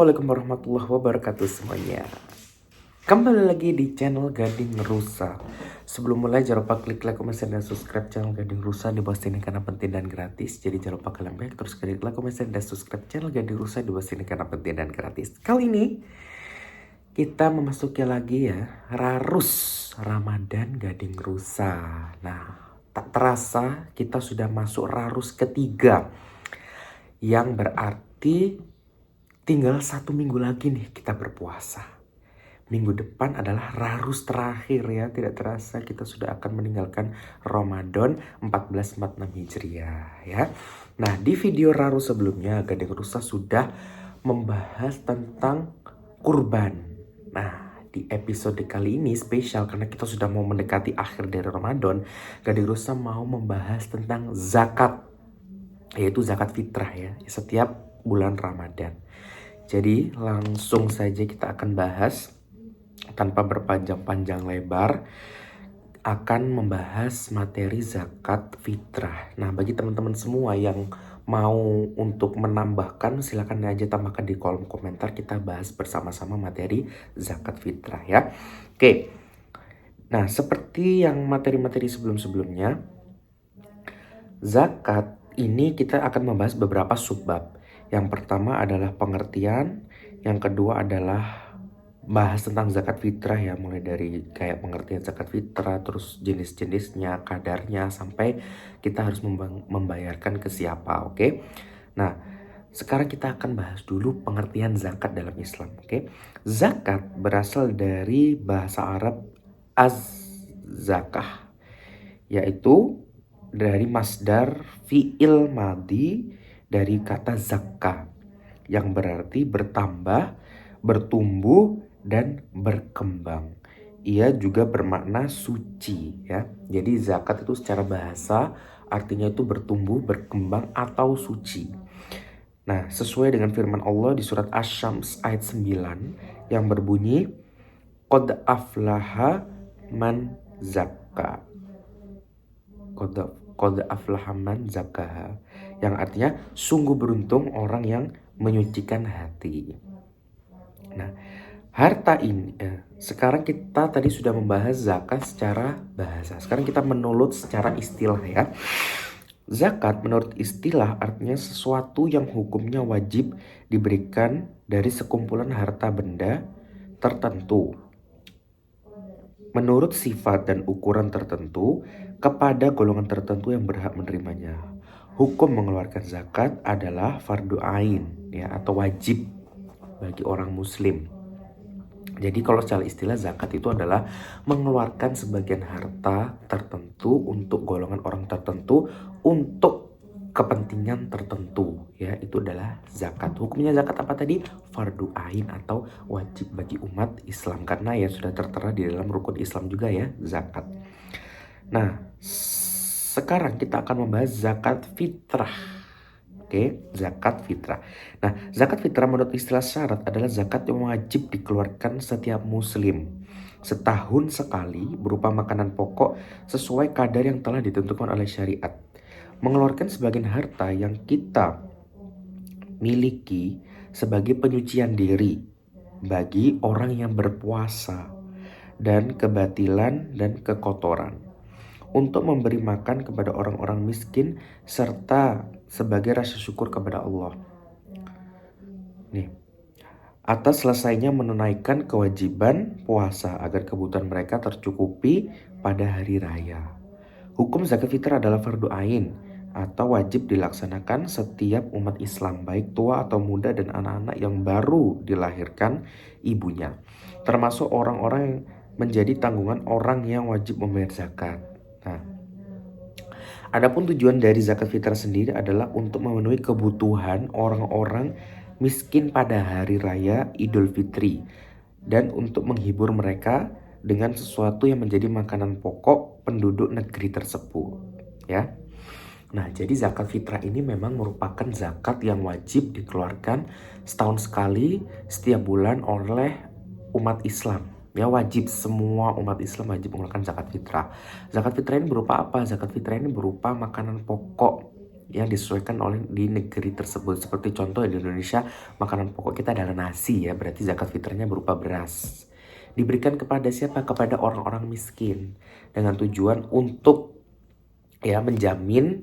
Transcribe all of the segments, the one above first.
Assalamualaikum warahmatullahi wabarakatuh semuanya. Kembali lagi di channel Gading Rusa. Sebelum mulai jangan lupa klik like, comment, share, dan subscribe channel Gading Rusa di bawah sini karena penting dan gratis. Jadi jangan lupa kalian baik terus klik like, comment, share, dan subscribe channel Gading Rusa di bawah sini karena penting dan gratis. Kali ini kita memasuki lagi ya Rarus Ramadan Gading Rusa. Nah, tak terasa kita sudah masuk Rarus ketiga, yang berarti tinggal 1 minggu lagi nih kita berpuasa. Minggu depan adalah Rarus terakhir ya. Tidak terasa kita sudah akan meninggalkan Ramadan 1446 Hijriah ya. Nah, di video Rarus sebelumnya Gading Rusa sudah membahas tentang kurban. Nah, di episode kali ini spesial karena kita sudah mau mendekati akhir dari Ramadan. Gading Rusa mau membahas tentang zakat, yaitu zakat fitrah ya, setiap bulan Ramadan. Jadi langsung saja kita akan bahas tanpa berpanjang-panjang lebar, akan membahas materi zakat fitrah. Nah, bagi teman-teman semua yang mau untuk menambahkan, silakan aja tambahkan di kolom komentar, kita bahas bersama-sama materi zakat fitrah ya. Oke. Nah, seperti yang materi-materi sebelum-sebelumnya, zakat ini kita akan membahas beberapa subbab. Yang pertama adalah pengertian, yang kedua adalah bahas tentang zakat fitrah ya, mulai dari kayak pengertian zakat fitrah, terus jenis-jenisnya, kadarnya, sampai kita harus membayarkan ke siapa, oke? Nah, sekarang kita akan bahas dulu pengertian zakat dalam Islam, oke? Zakat berasal dari bahasa Arab az-zakah, yaitu dari masdar fi'il madi dari kata zakka yang berarti bertambah, bertumbuh, dan berkembang. Ia juga bermakna suci ya. Jadi zakat itu secara bahasa artinya itu bertumbuh, berkembang, atau suci. Nah, sesuai dengan firman Allah di surat Asy-Syams ayat 9 yang berbunyi qad aflaha man zakka. Qad aflaha man zakkaha, yang artinya sungguh beruntung orang yang menyucikan hati. Nah, harta ini sekarang kita tadi sudah membahas zakat secara bahasa. Sekarang kita menurut secara istilah ya. Zakat menurut istilah artinya sesuatu yang hukumnya wajib diberikan dari sekumpulan harta benda tertentu menurut sifat dan ukuran tertentu kepada golongan tertentu yang berhak menerimanya. Hukum mengeluarkan zakat adalah fardu ain ya, atau wajib bagi orang muslim. Jadi kalau secara istilah zakat itu adalah mengeluarkan sebagian harta tertentu untuk golongan orang tertentu untuk kepentingan tertentu ya, itu adalah zakat. Hukumnya zakat apa tadi? Fardu ain atau wajib bagi umat Islam, karena ya sudah tertera di dalam rukun Islam juga ya, zakat. Nah, sekarang kita akan membahas zakat fitrah. Oke, zakat fitrah. Nah, zakat fitrah menurut istilah syarat adalah zakat yang wajib dikeluarkan setiap muslim setahun sekali berupa makanan pokok sesuai kadar yang telah ditentukan oleh syariat. Mengeluarkan sebagian harta yang kita miliki sebagai penyucian diri bagi orang yang berpuasa dan kebatilan dan kekotoran, untuk memberi makan kepada orang-orang miskin serta sebagai rasa syukur kepada Allah. Nih, atas selesainya menunaikan kewajiban puasa agar kebutuhan mereka tercukupi pada hari raya. Hukum zakat fitrah adalah fardu ain atau wajib dilaksanakan setiap umat Islam, baik tua atau muda dan anak-anak yang baru dilahirkan ibunya, termasuk orang-orang yang menjadi tanggungan orang yang wajib membayar zakat. Nah, adapun tujuan dari zakat fitrah sendiri adalah untuk memenuhi kebutuhan orang-orang miskin pada hari raya Idul Fitri dan untuk menghibur mereka dengan sesuatu yang menjadi makanan pokok penduduk negeri tersebut ya. Nah, jadi zakat fitrah ini memang merupakan zakat yang wajib dikeluarkan setahun sekali setiap bulan oleh umat Islam. Ya, wajib, semua umat Islam wajib mengeluarkan zakat fitrah. Zakat fitrah ini berupa apa? Zakat fitrah ini berupa makanan pokok yang disesuaikan oleh di negeri tersebut. Seperti contoh di Indonesia, makanan pokok kita adalah nasi ya, berarti zakat fitrahnya berupa beras. Diberikan kepada siapa? Kepada orang-orang miskin dengan tujuan untuk ya menjamin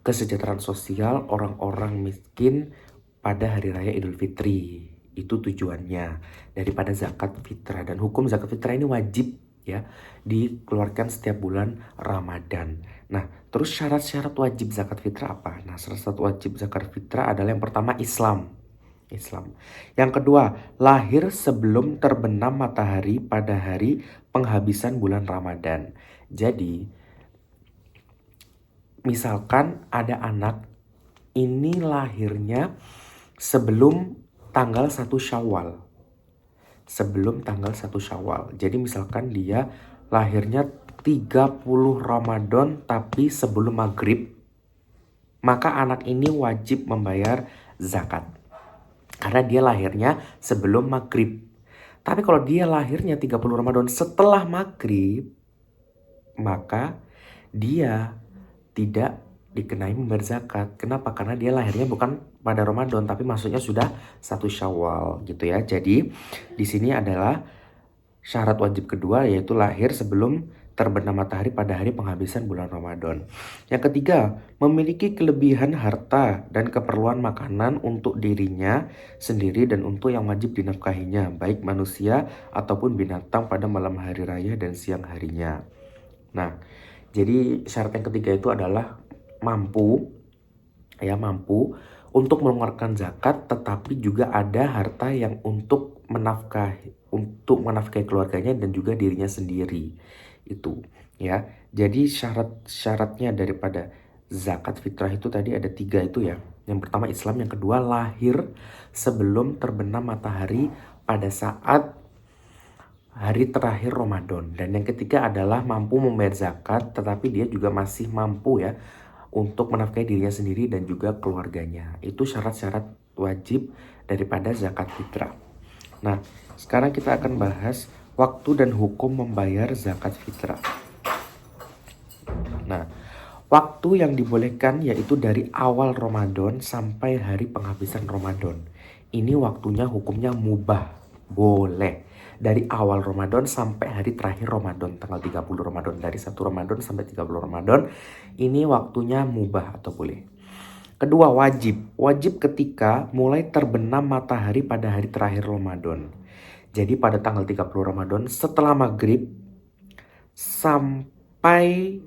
kesejahteraan sosial orang-orang miskin pada hari raya Idul Fitri. Itu tujuannya daripada zakat fitrah. Dan hukum zakat fitrah ini wajib ya dikeluarkan setiap bulan Ramadan. Nah, terus syarat-syarat wajib zakat fitrah apa? Nah, syarat wajib zakat fitrah adalah yang pertama Islam. Yang kedua, lahir sebelum terbenam matahari pada hari penghabisan bulan Ramadan. Jadi, misalkan ada anak ini lahirnya sebelum tanggal 1 Syawal. Sebelum tanggal 1 Syawal. Jadi misalkan dia lahirnya 30 Ramadan tapi sebelum maghrib, maka anak ini wajib membayar zakat. Karena dia lahirnya sebelum maghrib. Tapi kalau dia lahirnya 30 Ramadan setelah maghrib, maka dia tidak dikenai membayar zakat. Kenapa? Karena dia lahirnya bukan pada Ramadan, tapi maksudnya sudah 1 Syawal gitu ya. Jadi di sini adalah syarat wajib kedua, yaitu lahir sebelum terbenam matahari pada hari penghabisan bulan Ramadan. Yang ketiga, memiliki kelebihan harta dan keperluan makanan untuk dirinya sendiri dan untuk yang wajib dinafkahinya, baik manusia ataupun binatang pada malam hari raya dan siang harinya. Nah, jadi syarat yang ketiga itu adalah mampu untuk mengeluarkan zakat, tetapi juga ada harta yang untuk menafkahi keluarganya dan juga dirinya sendiri. Itu ya. Jadi syaratnya daripada zakat fitrah itu tadi ada 3 itu ya. Yang pertama Islam, yang kedua lahir sebelum terbenam matahari pada saat hari terakhir Ramadan, dan yang ketiga adalah mampu membayar zakat tetapi dia juga masih mampu ya untuk menafkahi dirinya sendiri dan juga keluarganya. Itu syarat-syarat wajib daripada zakat fitrah. Nah, sekarang kita akan bahas waktu dan hukum membayar zakat fitrah. Nah, waktu yang dibolehkan yaitu dari awal Ramadan sampai hari penghabisan Ramadan. Ini waktunya hukumnya mubah, boleh. Dari awal Ramadan sampai hari terakhir Ramadan, tanggal 30 Ramadan. Dari 1 Ramadan sampai 30 Ramadan, ini waktunya mubah atau boleh. Kedua, wajib. Wajib ketika mulai terbenam matahari pada hari terakhir Ramadan. Jadi pada tanggal 30 Ramadan setelah maghrib sampai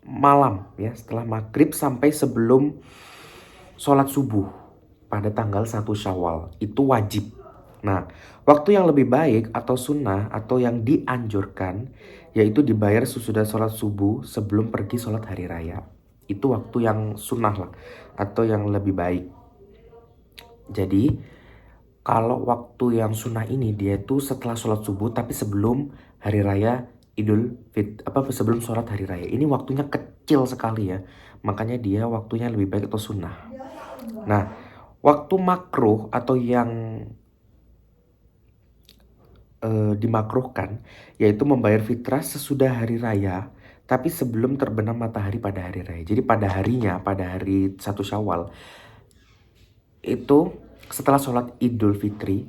malam ya, setelah maghrib sampai sebelum sholat subuh pada tanggal 1 Syawal, itu wajib. Nah, waktu yang lebih baik atau sunnah atau yang dianjurkan yaitu dibayar sesudah sholat subuh sebelum pergi sholat hari raya. Itu waktu yang sunnah lah atau yang lebih baik. Jadi kalau waktu yang sunnah ini dia itu setelah sholat subuh tapi sebelum hari raya sebelum sholat hari raya. Ini waktunya kecil sekali ya, makanya dia waktunya lebih baik atau sunnah. Nah, waktu makruh atau yang dimakruhkan yaitu membayar fitrah sesudah hari raya tapi sebelum terbenam matahari pada hari raya. Jadi pada harinya, pada hari 1 Syawal itu setelah sholat Idul Fitri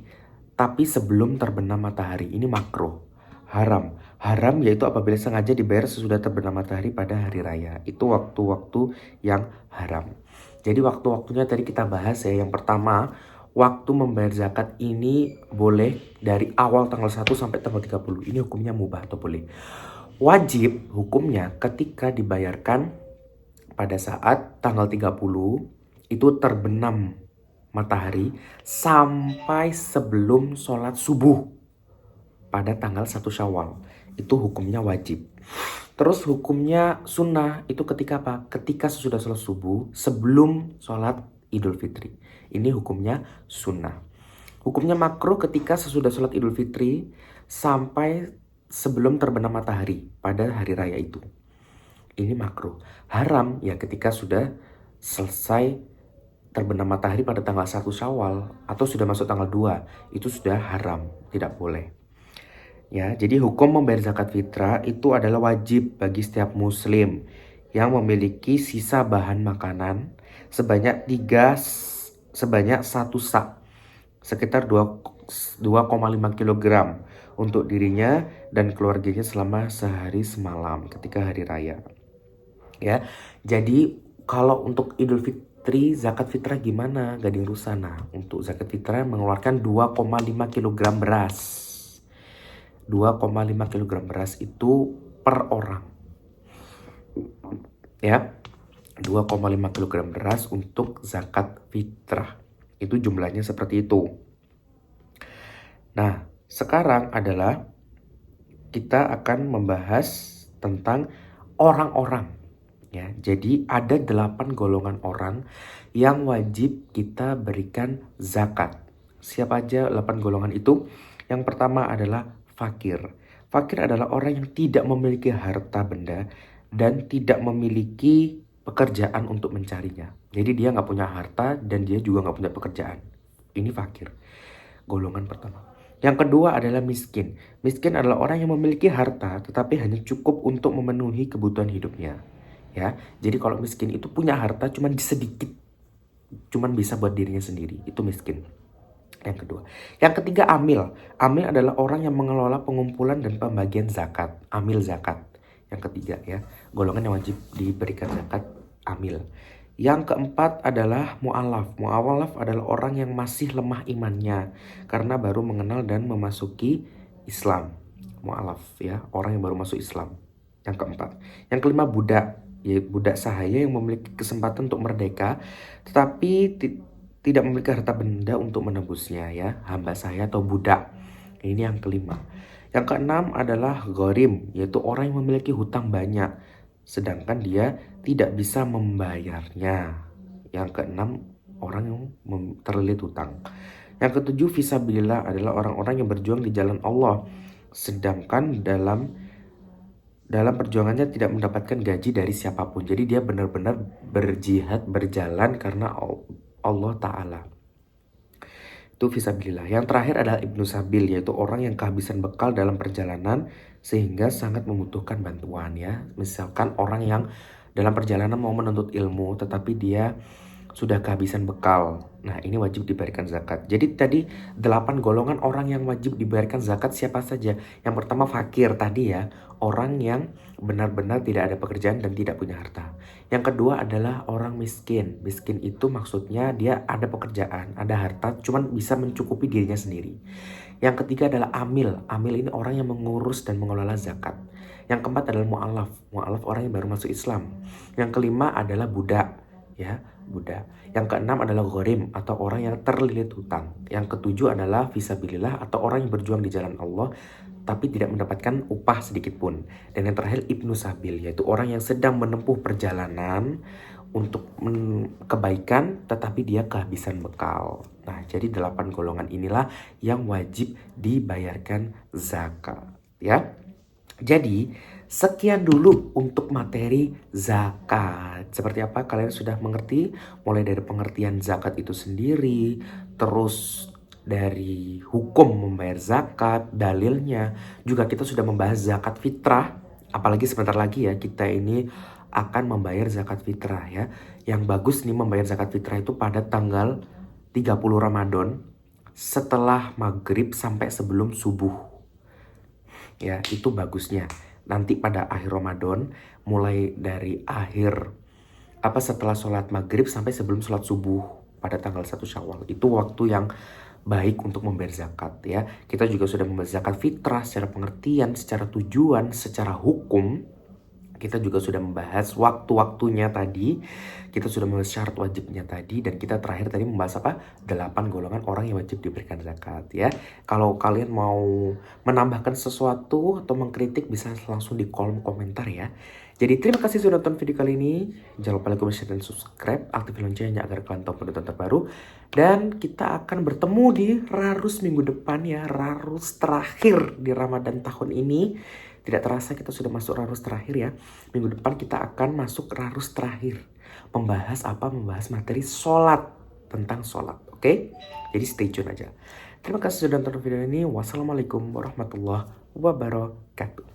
tapi sebelum terbenam matahari. Ini makruh, haram yaitu apabila sengaja dibayar sesudah terbenam matahari pada hari raya. Itu waktu-waktu yang haram. Jadi waktu-waktunya tadi kita bahas ya. Yang pertama, waktu membayar zakat ini boleh dari awal tanggal 1 sampai tanggal 30. Ini hukumnya mubah atau boleh. Wajib hukumnya ketika dibayarkan pada saat tanggal 30 itu terbenam matahari sampai sebelum sholat subuh pada tanggal 1 Syawal. Itu hukumnya wajib. Terus hukumnya sunnah itu ketika apa? Ketika sesudah sholat subuh sebelum sholat Idul Fitri. Ini hukumnya sunnah. Hukumnya makruh ketika sesudah sholat Idul Fitri sampai sebelum terbenam matahari pada hari raya itu. Ini makruh. Haram ya ketika sudah selesai terbenam matahari pada tanggal 1 Syawal atau sudah masuk tanggal 2. Itu sudah haram, tidak boleh. Ya, jadi hukum membayar zakat fitrah itu adalah wajib bagi setiap muslim yang memiliki sisa bahan makanan sebanyak satu sak, sekitar 2,5 kilogram untuk dirinya dan keluarganya selama sehari semalam ketika hari raya. Ya, jadi kalau untuk Idul Fitri zakat fitrah gimana, Gading Rusana? Untuk zakat fitrah mengeluarkan 2,5 kilogram beras. 2,5 kilogram beras itu per orang. Ya, 2,5 kilogram beras untuk zakat fitrah. Itu jumlahnya seperti itu. Nah, sekarang adalah kita akan membahas tentang orang-orang. Ya, jadi ada 8 golongan orang yang wajib kita berikan zakat. Siapa aja 8 golongan itu? Yang pertama adalah fakir. Fakir adalah orang yang tidak memiliki harta benda dan tidak memiliki pekerjaan untuk mencarinya. Jadi dia nggak punya harta dan dia juga nggak punya pekerjaan. Ini fakir. Golongan pertama. Yang kedua adalah miskin. Miskin adalah orang yang memiliki harta tetapi hanya cukup untuk memenuhi kebutuhan hidupnya. Ya, jadi kalau miskin itu punya harta cuman sedikit, cuman bisa buat dirinya sendiri. Itu miskin. Yang kedua. Yang ketiga amil. Amil adalah orang yang mengelola pengumpulan dan pembagian zakat. Amil zakat. Yang ketiga ya. Golongan yang wajib diberikan zakat amil. Yang keempat adalah mu'alaf. Mu'alaf adalah orang yang masih lemah imannya karena baru mengenal dan memasuki Islam. Mu'alaf ya, orang yang baru masuk Islam. Yang keempat. Yang kelima budak. Ya, budak sahaya yang memiliki kesempatan untuk merdeka tetapi tidak memiliki harta benda untuk menebusnya ya, hamba sahaya atau budak. Ini yang kelima. Yang keenam adalah gharim, yaitu orang yang memiliki hutang banyak sedangkan dia tidak bisa membayarnya. Yang keenam, orang yang terlilit hutang. Yang ketujuh, fisabilillah adalah orang-orang yang berjuang di jalan Allah sedangkan dalam perjuangannya tidak mendapatkan gaji dari siapapun. Jadi dia benar-benar berjihad, berjalan karena Allah Ta'ala. Itu fisabilillah. Yang terakhir adalah Ibnu Sabil, yaitu orang yang kehabisan bekal dalam perjalanan sehingga sangat membutuhkan bantuan ya. Misalkan orang yang dalam perjalanan mau menuntut ilmu tetapi dia sudah kehabisan bekal. Nah, ini wajib dibayarkan zakat. Jadi tadi 8 golongan orang yang wajib dibayarkan zakat siapa saja? Yang pertama fakir tadi ya, orang yang benar-benar tidak ada pekerjaan dan tidak punya harta. Yang kedua adalah orang miskin. Miskin itu maksudnya dia ada pekerjaan, ada harta, cuman bisa mencukupi dirinya sendiri. Yang ketiga adalah amil. Amil ini orang yang mengurus dan mengelola zakat. Yang keempat adalah mu'alaf. Mu'alaf orang yang baru masuk Islam. Yang kelima adalah budak. Ya, budak. Yang keenam adalah gharim atau orang yang terlilit hutang. Yang ketujuh adalah fisabilillah atau orang yang berjuang di jalan Allah tapi tidak mendapatkan upah sedikit pun. Dan yang terakhir Ibnu Sabil, yaitu orang yang sedang menempuh perjalanan untuk kebaikan tetapi dia kehabisan bekal. Nah, jadi 8 golongan inilah yang wajib dibayarkan zakat, ya. Jadi, sekian dulu untuk materi zakat. Seperti apa kalian sudah mengerti? Mulai dari pengertian zakat itu sendiri, terus dari hukum membayar zakat, dalilnya. Juga kita sudah membahas zakat fitrah. Apalagi sebentar lagi ya, kita ini akan membayar zakat fitrah ya. Yang bagus nih membayar zakat fitrah itu pada tanggal 30 Ramadan setelah maghrib sampai sebelum subuh. Ya, itu bagusnya. Nanti pada akhir Ramadan, mulai dari setelah sholat maghrib sampai sebelum sholat subuh pada tanggal 1 Syawal. Itu waktu yang baik untuk membayar zakat ya. Kita juga sudah membahas zakat fitrah secara pengertian, secara tujuan, secara hukum. Kita juga sudah membahas waktu-waktunya tadi. Kita sudah membahas syarat wajibnya tadi. Dan kita terakhir tadi membahas 8 golongan orang yang wajib diberikan zakat ya. Kalau kalian mau menambahkan sesuatu atau mengkritik bisa langsung di kolom komentar ya. Jadi terima kasih sudah nonton video kali ini. Jangan lupa like, share, dan subscribe. Aktifin loncengnya agar kalian tahu video terbaru. Dan kita akan bertemu di Rarus minggu depan ya. Rarus terakhir di Ramadan tahun ini. Tidak terasa kita sudah masuk Rarus terakhir ya. Minggu depan kita akan masuk Rarus terakhir. Membahas materi sholat. Tentang sholat. Oke? Jadi stay tune aja. Terima kasih sudah nonton video ini. Wassalamualaikum warahmatullahi wabarakatuh.